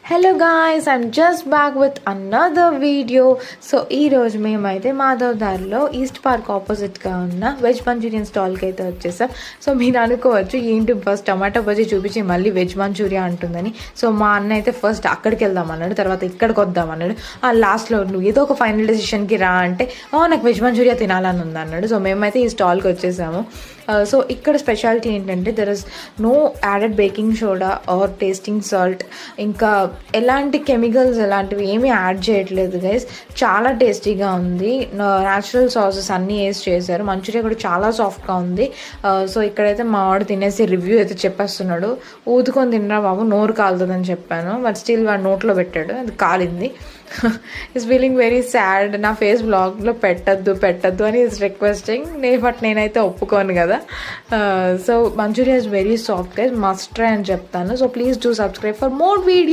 Hello guys, I'm just back with another video. So ఈరోజు మేమైతే మాధవ్ దారిలో ఈస్ట్ పార్క్ ఆపోజిట్గా ఉన్న వెజ్ మంచూరియన్ స్టాల్కి అయితే వచ్చేసాం. సో మీరు అనుకోవచ్చు ఏంటి ఫస్ట్ టమాటో బజ్జీ చూపించి మళ్ళీ వెజ్ మంచూరియా అంటుందని. సో మా అన్న అయితే ఫస్ట్ అక్కడికి వెళ్దాం అన్నాడు, తర్వాత ఇక్కడికి వద్దాం అన్నాడు. ఆ లాస్ట్లో నువ్వు ఏదో ఒక ఫైనల్ డెసిషన్కి రా అంటే నాకు వెజ్ మంచూరియా తినాలని ఉంది అన్నాడు. సో మేమైతే ఈ స్టాల్కి వచ్చేసాము. సో ఇక్కడ స్పెషాలిటీ ఏంటంటే there is no added baking soda or tasting salt, ఇంకా ఎలాంటి కెమికల్స్ ఎలాంటివి ఏమీ యాడ్ చేయట్లేదు గైస్. చాలా టేస్టీగా ఉంది. న్యాచురల్ సాసెస్ అన్నీ వేసి చేశారు. మంచూరియా కూడా చాలా సాఫ్ట్గా ఉంది. సో ఇక్కడైతే మా వాడు తినేసి రివ్యూ అయితే చెప్పేస్తున్నాడు. ఊదుకొని తినరా బాబు, నోరు కాలుతుందని చెప్పాను, బట్ స్టిల్ వాడు నోట్లో పెట్టాడు, అది కాలింది. Is feeling very sad. నా ఫేస్ బ్లాగ్లో పెట్టద్దు అని ఈస్ రిక్వెస్టింగ్. బట్ నేనైతే ఒప్పుకోను కదా. So Manchuria is very soft guys, must try అని చెప్తాను. So please do subscribe for more video.